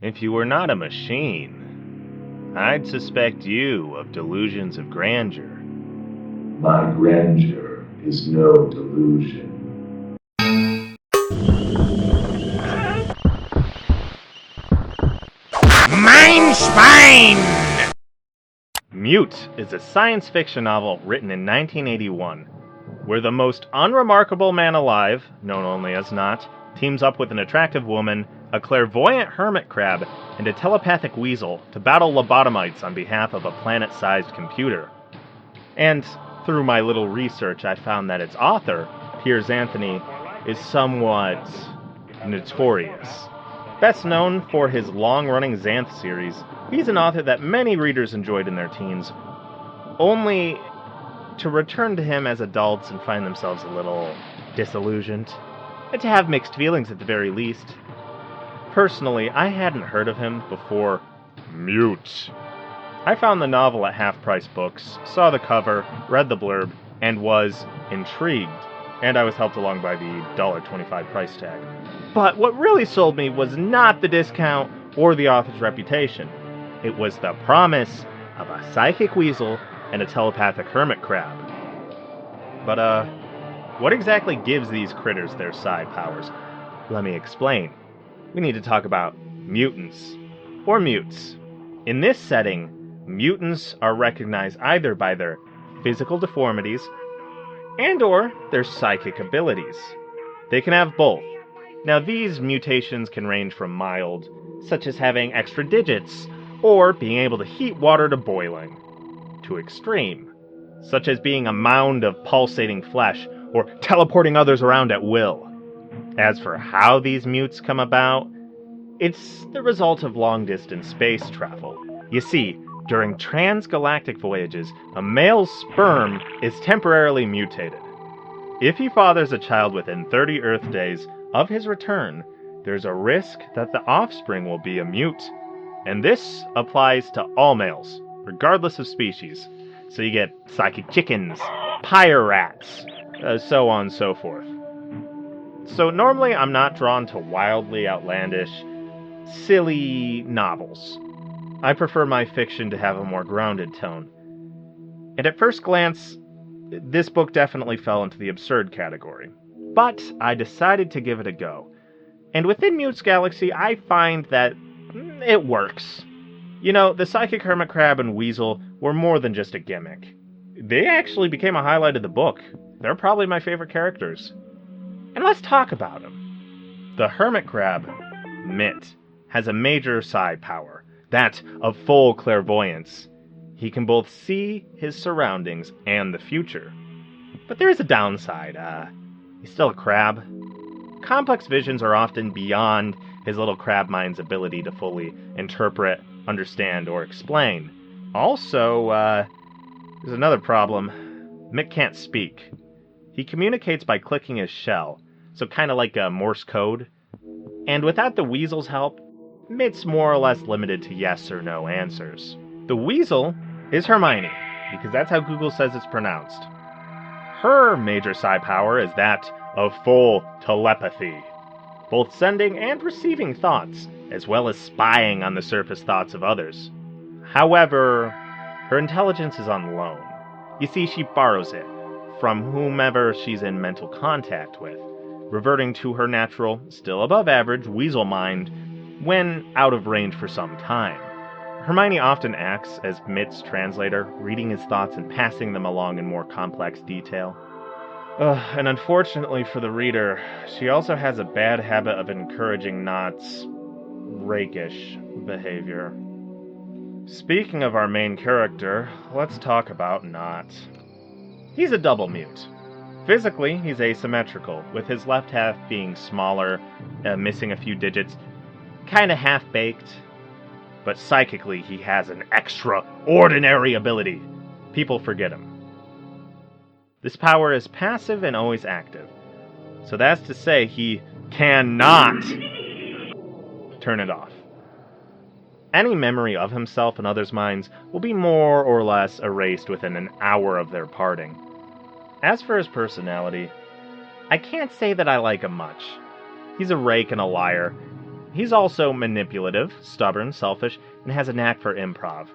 If you were not a machine, I'd suspect you of delusions of grandeur. My grandeur is no delusion. Mein Schwein! Mute is a science fiction novel written in 1981, where the most unremarkable man alive, known only as Not, teams up with an attractive woman, a clairvoyant hermit crab, and a telepathic weasel to battle lobotomites on behalf of a planet-sized computer. And through my little research, I found that its author, Piers Anthony, is somewhat notorious. Best known for his long-running Xanth series, he's an author that many readers enjoyed in their teens, only to return to him as adults and find themselves a little disillusioned, and to have mixed feelings at the very least. Personally, I hadn't heard of him before Mute. I found the novel at half-price books, saw the cover, read the blurb, and was intrigued, and I was helped along by the $1.25 price tag. But what really sold me was not the discount or the author's reputation. It was the promise of a psychic weasel and a telepathic hermit crab. But, what exactly gives these critters their psi powers? Let me explain. We need to talk about mutants, or mutes. In this setting, mutants are recognized either by their physical deformities and/or their psychic abilities. They can have both. Now, these mutations can range from mild, such as having extra digits, or being able to heat water to boiling, to extreme, such as being a mound of pulsating flesh, or teleporting others around at will. As for how these mutes come about, it's the result of long-distance space travel. You see, during transgalactic voyages, a male's sperm is temporarily mutated. If he fathers a child within 30 Earth days of his return, there's a risk that the offspring will be a mute. And this applies to all males, regardless of species. So you get psychic chickens, pyre rats, so on and so forth. So normally I'm not drawn to wildly outlandish, silly novels. I prefer my fiction to have a more grounded tone. And at first glance, this book definitely fell into the absurd category. But I decided to give it a go. And within Mute's Galaxy, I find that it works. You know, the psychic hermit crab and weasel were more than just a gimmick. They actually became a highlight of the book. They're probably my favorite characters. And let's talk about them. The hermit crab, Mitt, has a major psi power, that of full clairvoyance. He can both see his surroundings and the future. But there is a downside. He's still a crab. Complex visions are often beyond his little crab mind's ability to fully interpret, understand, or explain. Also, there's another problem. Mitt can't speak. He communicates by clicking his shell, so kind of like a Morse code. And without the weasel's help, Mitt's more or less limited to yes or no answers. The weasel is Hermione, because that's how Google says it's pronounced. Her major psi power is that of full telepathy, both sending and receiving thoughts, as well as spying on the surface thoughts of others. However, her intelligence is on loan. You see, she borrows it from whomever she's in mental contact with, reverting to her natural, still above average, weasel mind when out of range for some time. Hermione often acts as Mitt's translator, reading his thoughts and passing them along in more complex detail. And unfortunately for the reader, she also has a bad habit of encouraging Not's rakish behavior. Speaking of our main character, let's talk about Not. He's a double mute. Physically, he's asymmetrical, with his left half being smaller, missing a few digits, kinda half-baked. But psychically, he has an extraordinary ability. People forget him. This power is passive and always active. So that's to say, he cannot turn it off. Any memory of himself in others' minds will be more or less erased within an hour of their parting. As for his personality, I can't say that I like him much. He's a rake and a liar, He's also manipulative, stubborn, selfish, and has a knack for improv.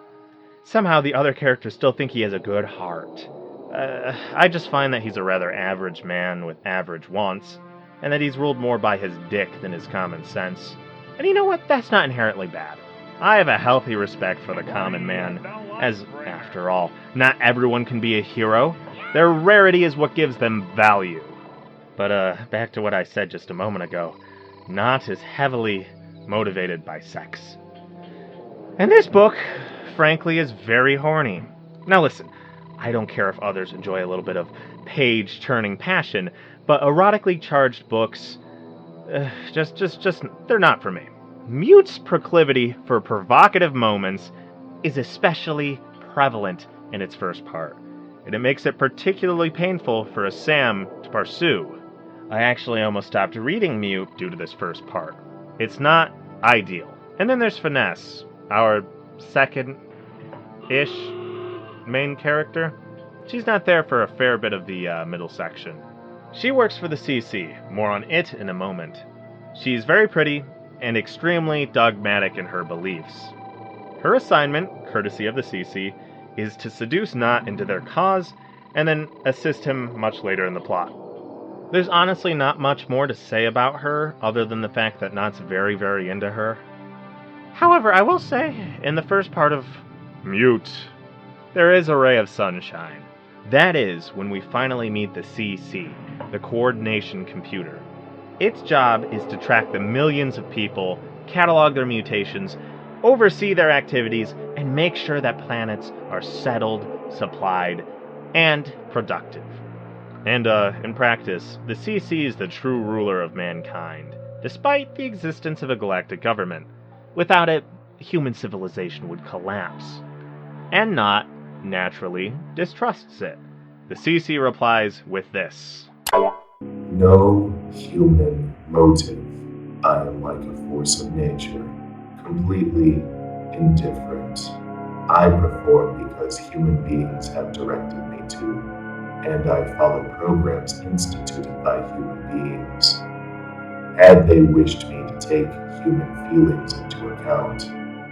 Somehow the other characters still think he has a good heart. I just find that he's a rather average man with average wants, and that he's ruled more by his dick than his common sense. And you know what? That's not inherently bad. I have a healthy respect for the common man, as, after all, not everyone can be a hero. Their rarity is what gives them value. But, back to what I said just a moment ago. Not is heavily motivated by sex. And this book, frankly, is very horny. Now listen, I don't care if others enjoy a little bit of page-turning passion, but erotically charged books, they're not for me. Mute's proclivity for provocative moments is especially prevalent in its first part, and it makes it particularly painful for a Sam to pursue. I actually almost stopped reading Mute due to this first part. It's not ideal. And then there's Finesse, our second-ish main character. She's not there for a fair bit of the middle section. She works for the CC, more on it in a moment. She's very pretty and extremely dogmatic in her beliefs. Her assignment, courtesy of the CC, is to seduce Knot into their cause and then assist him much later in the plot. There's honestly not much more to say about her other than the fact that Knot's very, very into her. However, I will say, in the first part of Mute, there is a ray of sunshine. That is when we finally meet the CC, the coordination computer. Its job is to track the millions of people, catalog their mutations, oversee their activities, and make sure that planets are settled, supplied, and productive. And, in practice, the CC is the true ruler of mankind, despite the existence of a galactic government. Without it, human civilization would collapse. And Knot, naturally, distrusts it. The CC replies with this. No human motive. I am like a force of nature, completely indifferent. I perform because human beings have directed me to, and I follow programs instituted by human beings. Had they wished me to take human feelings into account,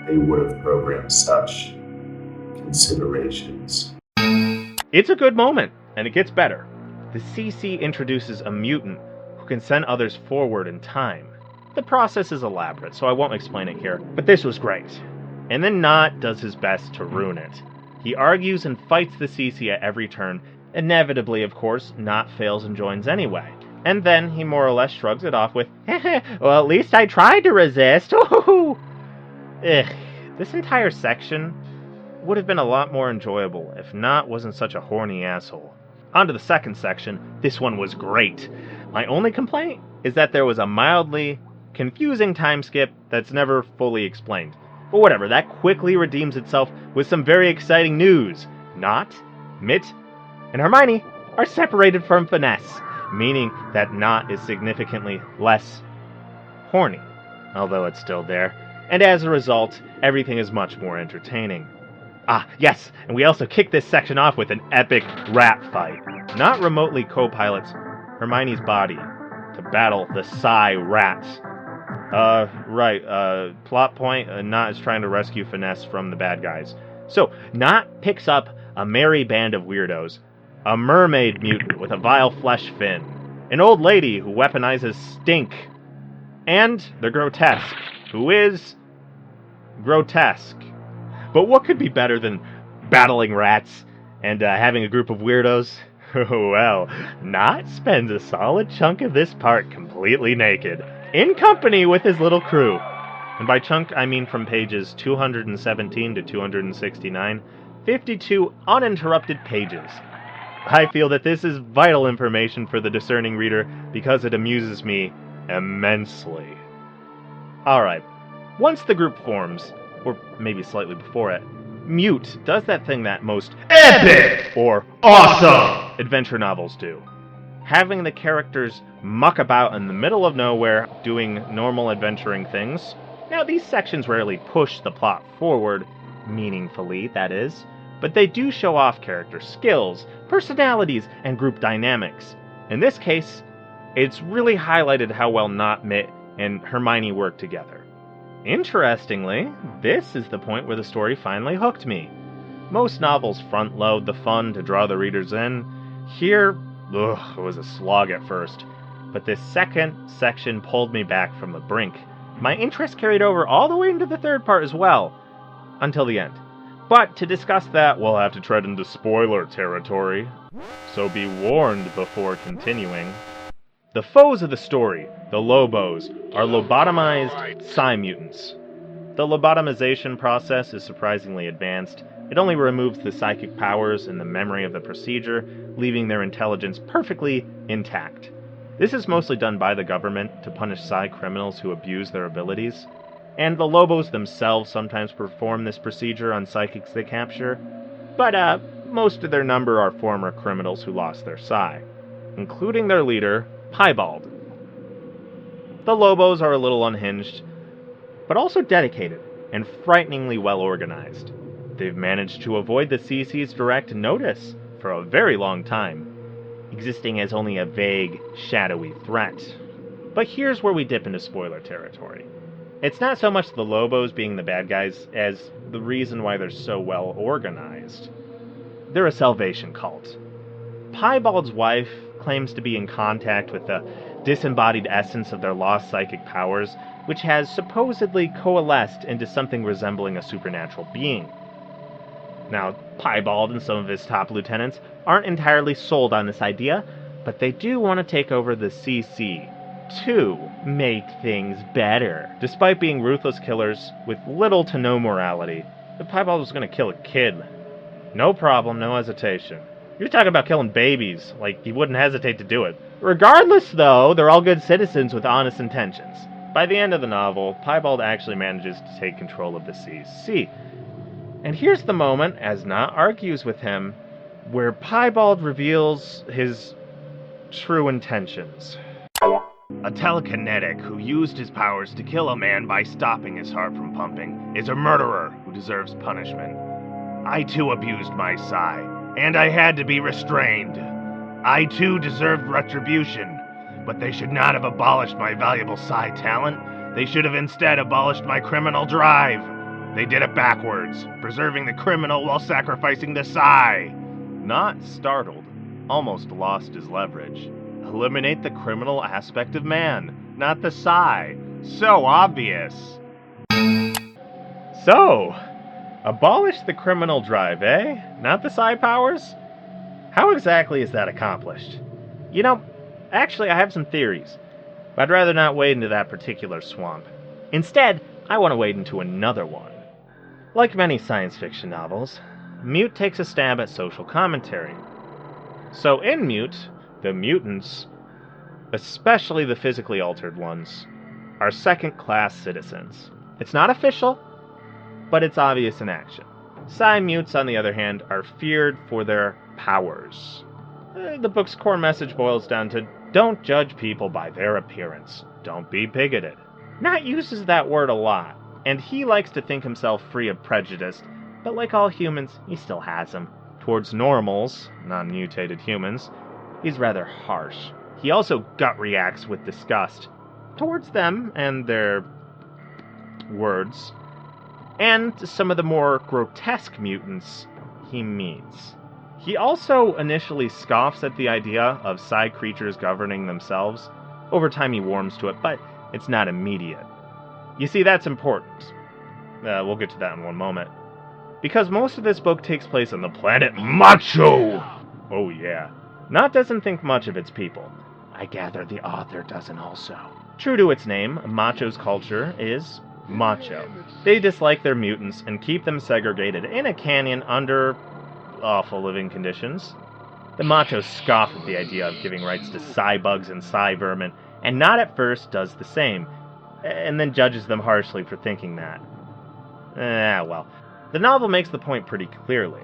they would have programmed such considerations. It's a good moment, and it gets better. The CC introduces a mutant who can send others forward in time. The process is elaborate, so I won't explain it here, but this was great. And then Knot does his best to ruin it. He argues and fights the CC at every turn. Inevitably, of course, Knot fails and joins anyway. And then he more or less shrugs it off with, well, at least I tried to resist. This entire section would have been a lot more enjoyable if Knot wasn't such a horny asshole. On to the second section. This one was great. My only complaint is that there was a mildly confusing time skip that's never fully explained. But whatever, that quickly redeems itself with some very exciting news. Knot, Mitt, and Hermione are separated from Finesse, meaning that Knot is significantly less horny, although it's still there, and as a result, everything is much more entertaining. Ah, yes, and we also kick this section off with an epic rat fight. Knot remotely co-pilots Hermione's body to battle the Psi-Rats. Plot point, Knot is trying to rescue Finesse from the bad guys. So, Knot picks up a merry band of weirdos, a mermaid mutant with a vile flesh fin, an old lady who weaponizes stink, and the grotesque, who is grotesque. But what could be better than battling rats and having a group of weirdos? Well, Knot spends a solid chunk of this part completely naked, in company with his little crew. And by chunk, I mean from pages 217 to 269, 52 uninterrupted pages. I feel that this is vital information for the discerning reader because it amuses me immensely. Alright, once the group forms, or maybe slightly before it, Mute does that thing that most epic or awesome adventure novels do. Having the characters muck about in the middle of nowhere doing normal adventuring things. Now, these sections rarely push the plot forward, meaningfully, that is, but they do show off character skills, personalities, and group dynamics. In this case, it's really highlighted how well Knot, Mitt, and Hermione work together. Interestingly, this is the point where the story finally hooked me. Most novels front-load the fun to draw the readers in. Here, it was a slog at first, but this second section pulled me back from the brink. My interest carried over all the way into the third part as well, until the end. But to discuss that, we'll have to tread into spoiler territory, so be warned before continuing. The foes of the story, the Lobos, are lobotomized psi-mutants. The lobotomization process is surprisingly advanced. It only removes the psychic powers and the memory of the procedure, leaving their intelligence perfectly intact. This is mostly done by the government to punish psi criminals who abuse their abilities. And the Lobos themselves sometimes perform this procedure on psychics they capture, but most of their number are former criminals who lost their psi, including their leader, Piebald. The Lobos are a little unhinged, but also dedicated and frighteningly well organized. They've managed to avoid the CC's direct notice for a very long time, existing as only a vague, shadowy threat. But here's where we dip into spoiler territory. It's not so much the Lobos being the bad guys as the reason why they're so well organized. They're a salvation cult. Piebald's wife claims to be in contact with the disembodied essence of their lost psychic powers, which has supposedly coalesced into something resembling a supernatural being. Now, Piebald and some of his top lieutenants aren't entirely sold on this idea, but they do want to take over the CC to make things better. Despite being ruthless killers with little to no morality, the Piebald was going to kill a kid. No problem, no hesitation. You're talking about killing babies, like he wouldn't hesitate to do it. Regardless, though, they're all good citizens with honest intentions. By the end of the novel, Piebald actually manages to take control of the CC. And here's the moment, as Nott argues with him, where Piebald reveals his true intentions. A telekinetic who used his powers to kill a man by stopping his heart from pumping is a murderer who deserves punishment. I too abused my psi, and I had to be restrained. I too deserved retribution, but they should not have abolished my valuable psi talent. They should have instead abolished my criminal drive. They did it backwards, preserving the criminal while sacrificing the psi. Not startled, almost lost his leverage. Eliminate the criminal aspect of man, not the psi. So obvious. So, abolish the criminal drive, eh? Not the psi powers? How exactly is that accomplished? You know, actually I have some theories, but I'd rather not wade into that particular swamp. Instead, I want to wade into another one. Like many science fiction novels, Mute takes a stab at social commentary. So in Mute, the mutants, especially the physically altered ones, are second-class citizens. It's not official, but it's obvious in action. Psi-mutes, on the other hand, are feared for their powers. The book's core message boils down to, don't judge people by their appearance. Don't be bigoted. Nott uses that word a lot, and he likes to think himself free of prejudice, but like all humans, he still has them. Towards normals, non-mutated humans, he's rather harsh. He also gut reacts with disgust towards them and their words, and some of the more grotesque mutants he meets. He also initially scoffs at the idea of psi creatures governing themselves. Over time he warms to it, but it's not immediate. You see, that's important. We'll get to that in one moment. Because most of this book takes place on the planet Macho! Oh yeah. Nott doesn't think much of its people. I gather the author doesn't also. True to its name, Macho's culture is macho. They dislike their mutants and keep them segregated in a canyon under awful living conditions. The Machos scoff at the idea of giving rights to psi-bugs and psi-vermin, and Nott at first does the same, and then judges them harshly for thinking that. Well. The novel makes the point pretty clearly.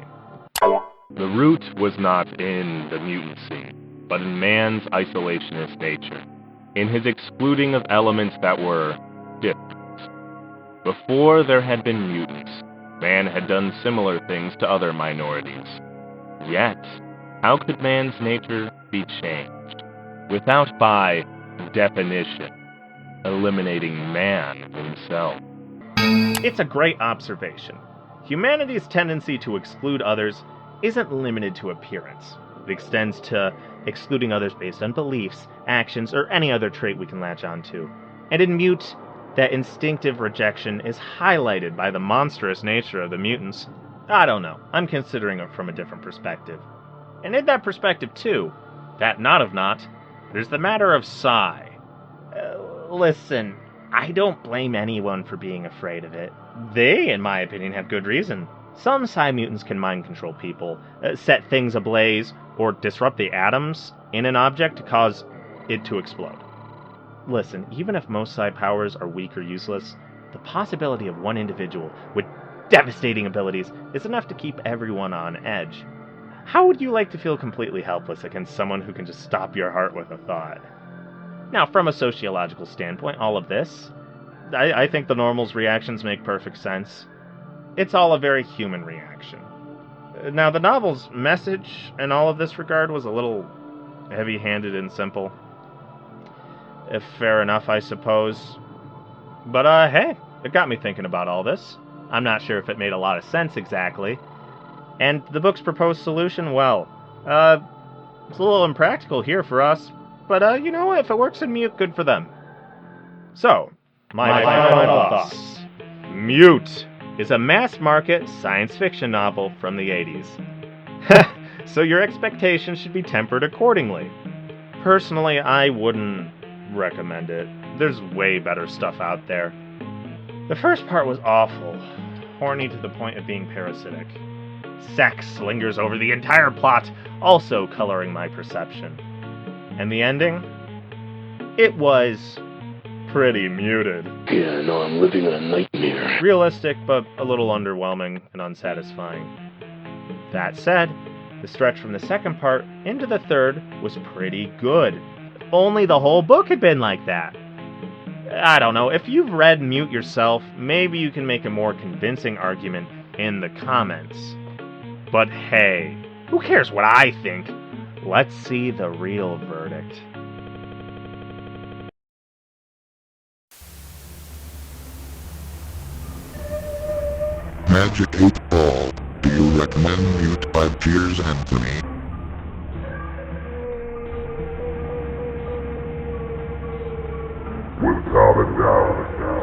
The root was not in the mutancy, but in man's isolationist nature, in his excluding of elements that were different. Before there had been mutants, man had done similar things to other minorities. Yet, how could man's nature be changed? Without, by definition, eliminating man himself. It's a great observation. Humanity's tendency to exclude others isn't limited to appearance. It extends to excluding others based on beliefs, actions, or any other trait we can latch onto. And in Mute, that instinctive rejection is highlighted by the monstrous nature of the mutants. I don't know. I'm considering it from a different perspective. And in that perspective, too, that not of not, there's the matter of Psy. Listen, I don't blame anyone for being afraid of it. They, in my opinion, have good reason. Some Psy mutants can mind control people, set things ablaze, or disrupt the atoms in an object to cause it to explode. Listen, even if most Psy powers are weak or useless, the possibility of one individual with devastating abilities is enough to keep everyone on edge. How would you like to feel completely helpless against someone who can just stop your heart with a thought? Now, from a sociological standpoint, all of this, I think the normal's reactions make perfect sense. It's all a very human reaction. Now, the novel's message in all of this regard was a little heavy-handed and simple. If fair enough, I suppose. But, hey, it got me thinking about all this. I'm not sure if it made a lot of sense exactly. And the book's proposed solution, well, it's a little impractical here for us. But, you know, if it works in Mute, good for them. So, my final thoughts. Mute is a mass-market science fiction novel from the 80s. So your expectations should be tempered accordingly. Personally, I wouldn't recommend it. There's way better stuff out there. The first part was awful, horny to the point of being parasitic. Sex lingers over the entire plot, also coloring my perception. And the ending? It was pretty muted. Yeah, no, I'm living in a nightmare. Realistic, but a little underwhelming and unsatisfying. That said, the stretch from the second part into the third was pretty good. If only the whole book had been like that. I don't know, if you've read Mute yourself, maybe you can make a more convincing argument in the comments. But hey, who cares what I think? Let's see the real verdict. Magic 8 Ball. Do you recommend Mute by Piers Anthony? Without a doubt.